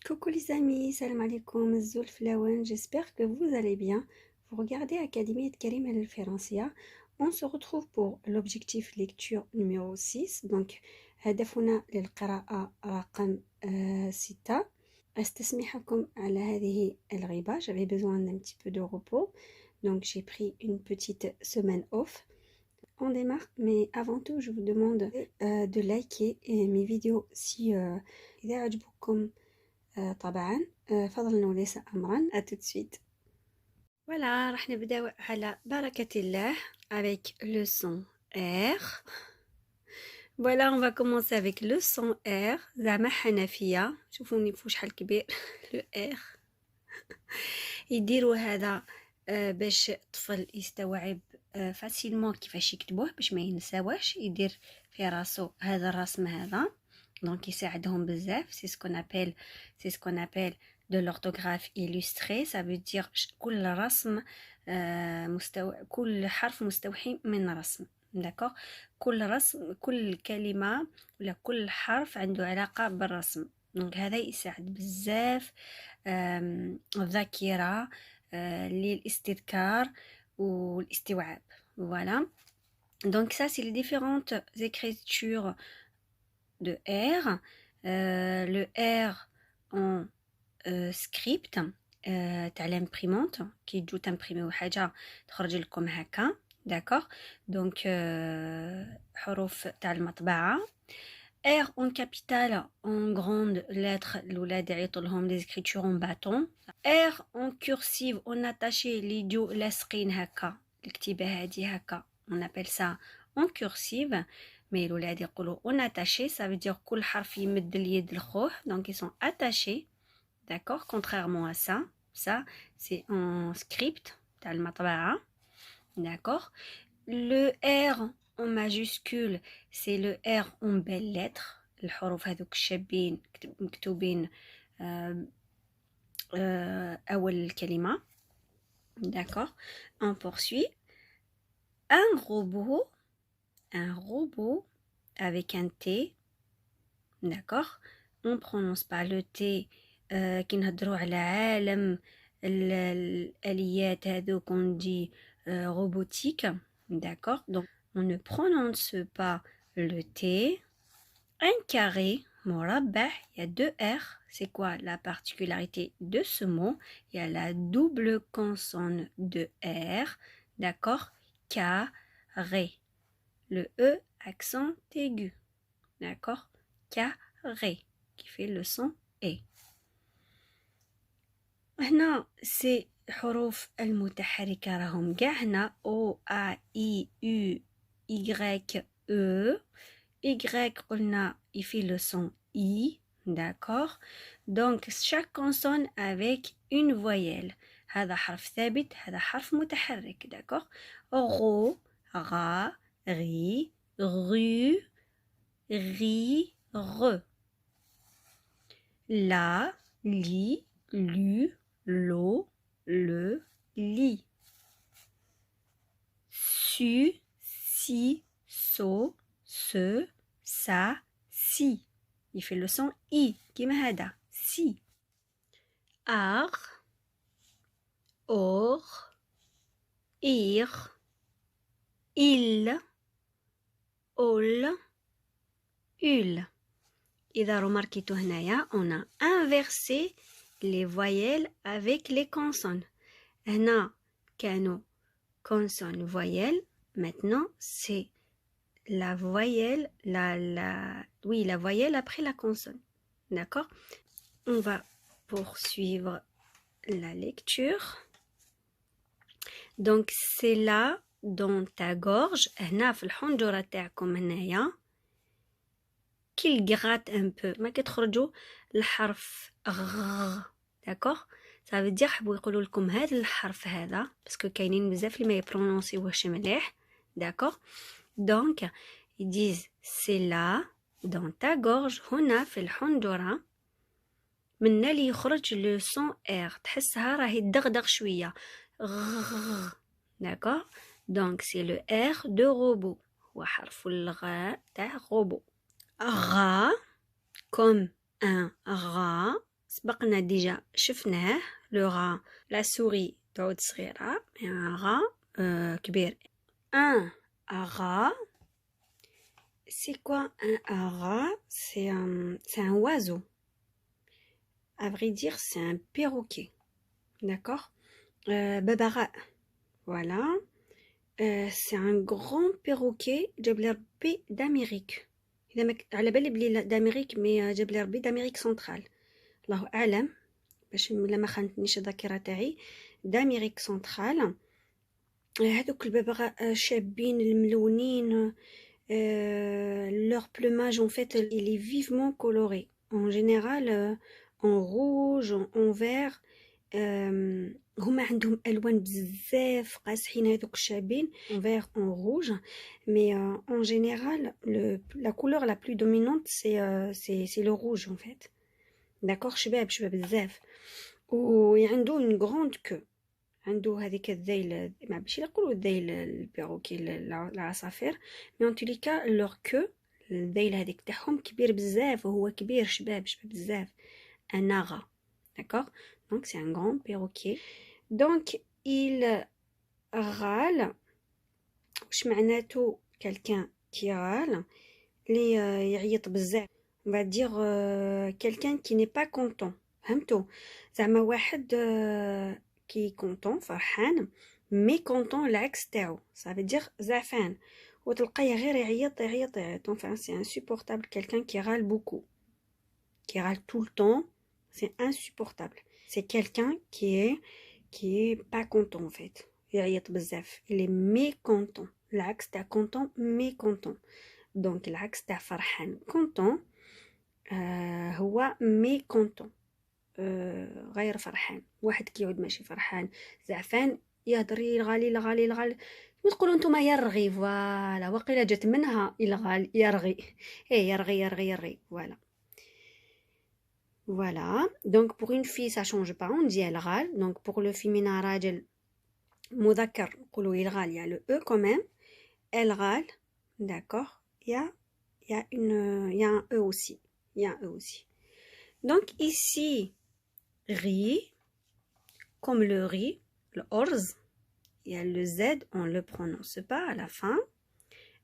Coucou les amis, salam alaikum, Zoul Flawen, j'espère que vous allez bien. Vous regardez Académie de Karim El Ferencia. On se retrouve pour l'objectif lecture numéro 6. Donc, هدفنا للقراءة رقم 6. أستسمحكم على هذه الغيبة. J'avais besoin d'un petit peu de repos. Donc, j'ai pris une petite semaine off. On démarre, mais avant tout, je vous demande de liker mes vidéos si إذا عجبكم طبعا فضلا وليس أمرا. à tout de suite. Voilà, راح نبداو على بركة الله avec le son R. Voilà, on va commencer avec le son R. زعما حنفية. شوفوني فوق شحال كبير le R. يديروا هذا باش الطفل يستوعب فاسيلمون كيفاش يكتبوه باش ما ينساوش يدير في راسو هذا الرسم هذا. Donc يساعدهم بزاف. C'est ce qu'on appelle de l'orthographe illustrée. Ça veut dire كل رسم كل حرف مستوحي من رسم. d'accord. كل كلمة ولا كل حرف عنده علاقة بالرسم. donc هذا يساعد بزاف الذاكرة للاستذكار والاستوعاب. voilà. donc ça c'est les différentes écritures de R. Le R en script تاع l'imprimante كي تجو تمبريميو حاجه تخرج لكم هكا. d'accord. donc حروف تاع المطبعه. R en capitale en grande lettre الولاد يعيطوا لهم les écritures en bâton. R en cursive en attaché اللي يجو لاصقين هكا الكتيبه هذه هكا on appelle ça en cursive. mais الولاد يقولوا on attaché, ça veut dire كل حرف يمد اليد لخوه. donc ils sont attachés. d'accord. contrairement à ça c'est en script تاع المطبعة. d'accord. le R en majuscule c'est le R en belles lettres. الحروف هذوك الشابين مكتوبين أول الكلمة. d'accord. on poursuit. un robot avec un T. d'accord. on prononce pas le T كي نهضروا على عالم الآليات هذوك on dit robotique. d'accord. donc on ne prononce pas le T. un carré مربع, il y a deux R. c'est quoi la particularité de ce mot? il y a la double consonne de R. d'accord. carré. le E accent aigu. d'accord. carré qui fait le son E. هنا c'est حروف المتحركة راهم كاع هنا O A I U Y E. Y قلنا il fait le son I. d'accord. donc chaque consonne avec une voyelle. هذا حرف ثابت هذا حرف متحرك. d'accord. رو غا ri ru ri re. la li lu lo le li. su si so se sa si. il fait le son I كيما هذا si. ar or ir il ol ul. إذا remarquez هنايا on a inversé les voyelles avec les consonnes. هنا كانوا consonne voyelle. maintenant c'est la voyelle la voyelle après la consonne. d'accord. on va poursuivre la lecture. donc c'est là dans ta gorge. هنا في الحنجرة تاعكم هنايا qu'il gratte un peu ما كتخرجوا الحرف غ. d'accord. ça veut dire حبوا يقولوا لكم هذا الحرف هذا باسكو كاينين بزاف اللي ما يبرونونسيوهش مليح. d'accord. donc ils disent c'est là dans ta gorge. هنا في الحنجرة من اللي يخرج لو سون R. تحسها راهي تدغدغ شوية غ. d'accord. donc c'est le R de robot. هو حرف الغاء تاع robot. rat comme un rat سبقنا ديجا شفناه لو غا لا سوري تعود صغيرة ان غا كبير ان اغا c'est quoi un ara c'est un oiseau à vrai dire c'est un perroquet d'accord ببغاء voilà c'est un grand perroquet جاب لي ربي d'Amérique إذا على بالي بلي d'Amérique مي جاب لي ربي d'Amérique centrale الله أعلم باش ما خانتنيش الذاكرة تاعي d'Amérique centrale هذوك الببغاء شابين الملونين leur plumage en fait il est vivement coloré en général en rouge en vert هما عندهم الوان بزاف قاصحين هذوك الشابين en vert en rouge mais en général la couleur la plus dominante c'est le rouge en fait d'accord شباب بزاف وعنده une grande queue عنده هذيك الذيل ما باش يقولوا الذيل البيروكي العصافير مي ان توليكا لور كو الذيل هذيك تاعهم كبير بزاف وهو كبير شباب بزاف un ara d'accord donc c'est un grand perroquet donc il râle واش معناته quelqu'un qui râle اللي يعيط بزاف on va dire quelqu'un qui n'est pas content فهمتوا زعما واحد qui est content فرحان mécontent العكس تاعو ça veut dire زعفان وتلقايه غير يعيط enfin c'est insupportable quelqu'un qui râle beaucoup qui râle tout le temps c'est insupportable c'est quelqu'un qui est pas content en fait يعيط بزاف il est mécontent العكس تاع content mécontent donc العكس تاع فرحان content هو mécontent غير فرحان واحد كيعود ماشي فرحان زعفان يهضر يلغالي تقولوا نتوما يرغي فوالا وقيله جات منها يرغي يرغي voilà donc pour une fille ça change pas on dit elle râle donc pour le féminin راجل مذكر نقولوا يلغال il y a le e quand même elle râle d'accord il y a un e aussi donc ici riz comme le riz le orz il y a le z on le prononce pas à la fin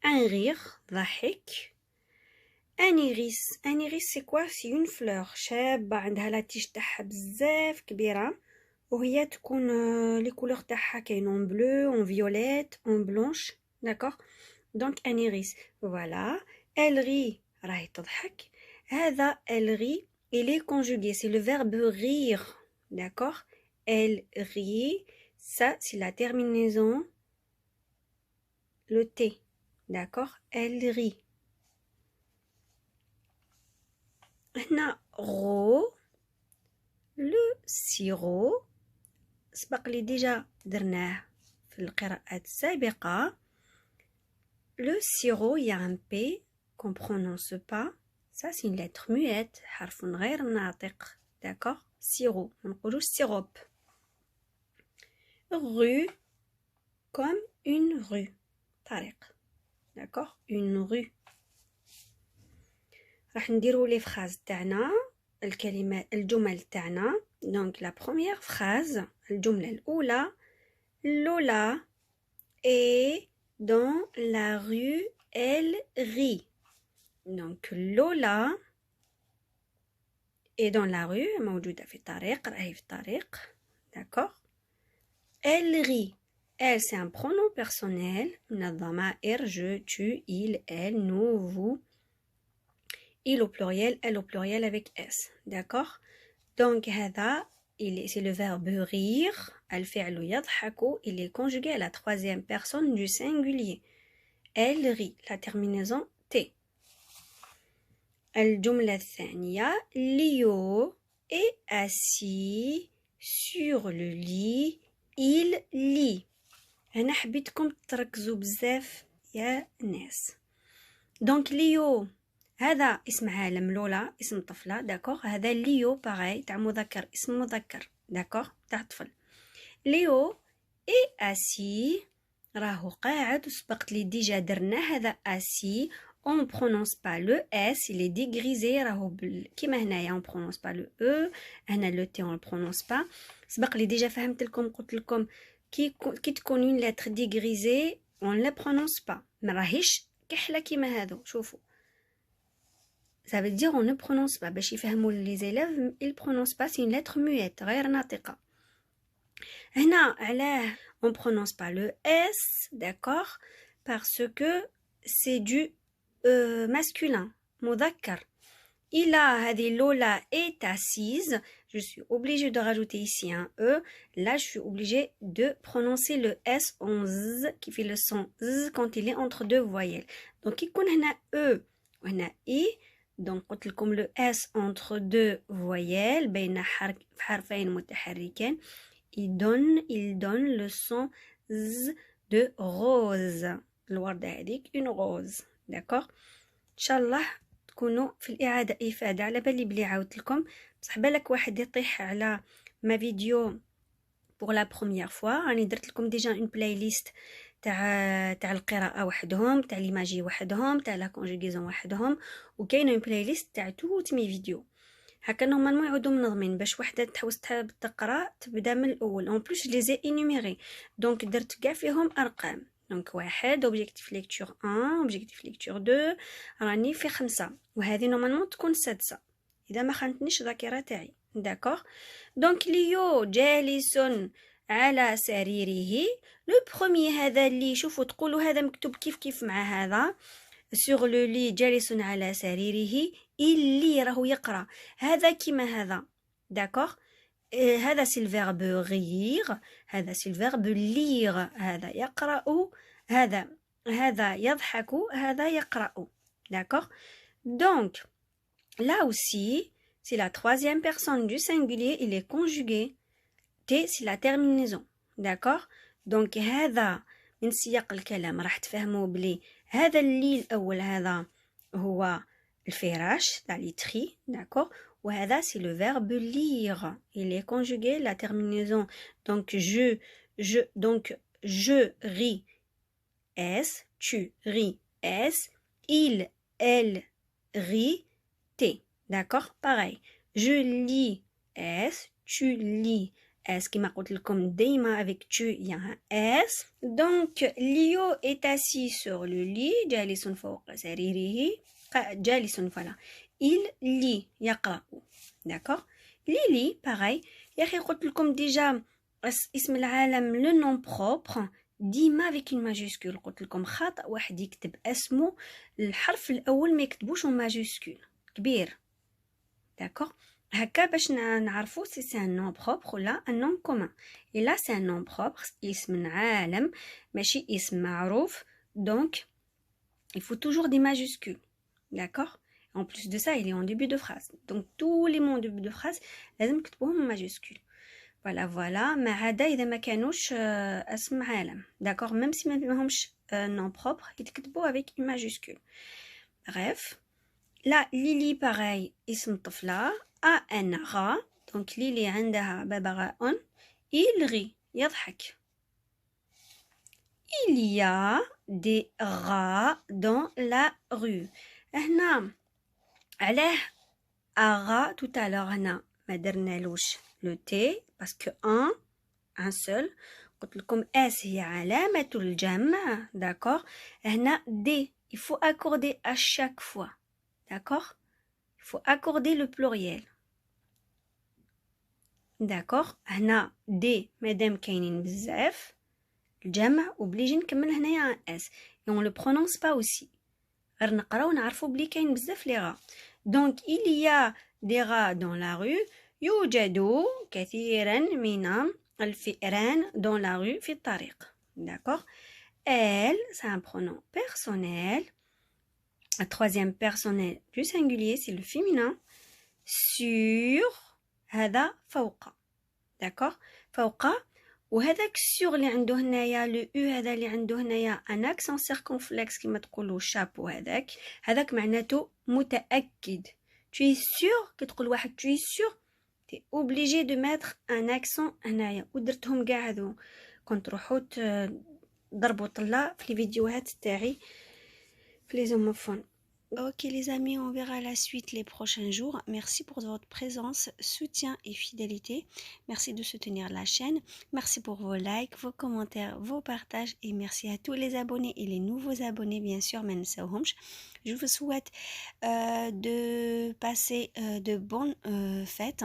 un rire ضحك un iris c'est quoi c'est une fleur شابة عندها لا تيج تاعها بزاف كبيرة وهي تكون لي كولور تاعها كاين en bleu en violette en blanche d'accord donc un iris voilà elle rit راهي تضحك هذا elle rit il est conjugué c'est le verbe rire d'accord elle rit ça c'est la terminaison le T d'accord elle rit هنا غو le sirop سبق لي ديجا درناه في القراءات السابقة le sirop il y a un P qu'on prononce pas ça c'est une lettre muette حرف غير ناطق d'accord sirop ما نقولوش سيروب rue comme une rue طريق d'accord une rue راح نديرو لي فراز تاعنا الجمل تاعنا donc la première phrase الجملة الأولى Lola est dans la rue elle rit donc Lola est dans la rue موجودة في الطريق راهي في الطريق d'accord elle rit elle c'est un pronom personnel من الضمائر je tu il elle nous vous il au pluriel elle au pluriel avec s d'accord donc هذا c'est le verbe rire الفعل يضحك il est conjugué à la troisième personne du singulier elle rit la terminaison t الجملة الثانية Léo est assis sur le lit il lit أنا حبيتكم تركزوا بزاف يا ناس donc Léo هذا اسم عالم لولا اسم طفلة داكوغ هذا ليو باغاي تاع مذكر اسم مذكر داكوغ تاع طفل ليو اي اسي راهو قاعد وسبقت لي ديجا درنا هذا اسي on prononce pas le S, il est dégrisé راهو كيما هنايا on prononce pas le E. هنا le T on le prononce pas. سبق لي ديجا فهمت لكم قلت لكم كي تكون une lettre dégrisée on ne la prononce pas. ما راهيش كحله كيما هذو شوفوا. Ça veut dire on ne prononce pas. باش يفهموا les élèves ils prononcent pas, c'est une lettre muette غير ناطقة. هنا علاه on prononce pas le S, d'accord, parce que c'est du masculin, مذكر. Il a هذه Lola est assise, je suis obligée de rajouter ici un E. Là, je suis obligée de prononcer le S en Z, qui fait le son Z quand il est entre deux voyelles. Donc, il y a E ou I. Donc, قلت لكم le S entre deux voyelles, بين حرفين متحركين, il donne le son Z de rose. الوردة هذيك une rose, d'accord. إن شاء الله تكونوا في الإعادة إفادة. على بالي بلي عاودت لكم بصح بالك واحد يطيح على ما فيديو pour la première fois. راني درت لكم ديجا une playlist تاع القراءة وحدهم, تاع ليماجي وحدهم, تاع لا كونجيغيزون وحدهم, وكاينه une playlist تاع توت مي فيديو. هكا نورمالمون يعودوا منظمين باش وحده تحوس تقرا تبدا من الاول. اون بليس لي زي انيميري دونك درت كاع فيهم ارقام. دونك واحد اوبجيكتيف ليكتور 1 اوبجيكتيف ليكتور 2 راني في 5 وهذه نورمالمون تكون سادسه اذا ما خانتنيش الذاكره تاعي. داكوغ. دونك ليو جالس على سريره. لو بروميي هذا اللي شوفوا تقولوا هذا مكتوب كيف مع هذا sur le lit جالس على سريره. اللي راهو يقرأ هذا كيما هذا. داكوغ. هذا سي الفيرب غير, هذا سي الفيرب لير. هذا يقرأ, هذا يضحك, هذا يقرأ. D'accord. Donc, là aussi, c'est la troisième personne du singulier, il est conjugué. T, c'est la terminaison. D'accord. Donc, هذا من سياق الكلام راح تفهموا بلي هذا اللي الأول هذا هو الفراش تاع لي تري. D'accord. وهذا c'est le verbe lire. Il est conjugué, la terminaison. Donc je ris S, tu ris S, il, elle rit T. D'accord. Pareil. Je lis S, tu lis S. كما قلت لكم دايما avec tu il y a un S. Donc Lio est assis sur le lit. جالس فوق سريره. جالس voilà. Il lit يقرأ. D'accord. Lily, pareil. يا أخي قلت لكم ديجا اسم العالم le nom propre ديما avec une majuscule. قلت لكم خطأ واحد يكتب اسمه الحرف الأول ما يكتبوش majuscule كبير. D'accord. هكا باش نعرفو si c'est un nom propre ولا un nom commun. Et là c'est un nom propre, اسم عالم ماشي اسم معروف. Donc il faut toujours des majuscules. D'accord. En plus de ça, il est en début de phrase. Donc, tous les mots en début de phrase, لازم تكتبوهم en majuscule. Voilà. ما عدا إذا ما كانوش اسم عالم. D'accord. Même si ما فيهمش nom propre, يتكتبوا avec une majuscule. Bref. Là, Lily, pareil, اسم طفلة. un rat. Donc, Lily عندها ببغاء. Il rit. يضحك. Il y a des rats dans la rue. هنا علاه أغا tout à l'heure هنا ما درنالوش le T parce que un seul. قلت لكم S هي علامة الجمع. D'accord. هنا D il faut accorder à chaque fois. D'accord. Il faut accorder le pluriel. D'accord. هنا D مادام كاينين بزاف الجمع obligé نكمل هنايا un S et on le prononce pas aussi. غير نقراو نعرفو بلي كاين بزاف لي غا. Donc il y a des rats dans la rue. يوجد كثيرا من الفئران dans la rue في الطريق. D'accord. Elle, c'est un pronom personnel. La troisième personnel du singulier, c'est le féminin. Sur هذا فوق. D'accord. فوق. وهذاك سور اللي عنده هنايا لو او هذا اللي عنده هنايا ان اكسون سيركونفلكس كما تقولوا شابو هذاك معناته متاكد. tu es sûr كتقول واحد tu es sûr tu es obligé de mettre un accent هنايا. ودرتهم كاع هذو كنت تروحوا ضربوا طلا في الفيديوهات تاعي في لي زوموفون. Ok les amis, on verra la suite les prochains jours. Merci pour votre présence, soutien et fidélité. Merci de soutenir la chaîne. Merci pour vos likes, vos commentaires, vos partages et merci à tous les abonnés et les nouveaux abonnés bien sûr. Je vous souhaite de passer de bonnes fêtes.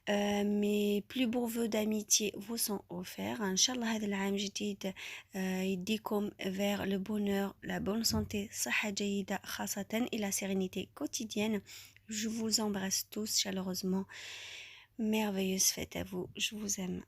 mes plus beaux vœux d'amitié vous sont offerts. Inch'Allah هذا العام جديد يديكم vers le bonheur, la bonne santé, صحة جيدة خاصة et la sérénité quotidienne. Je vous embrasse tous chaleureusement. Merveilleuse fête à vous. Je vous aime.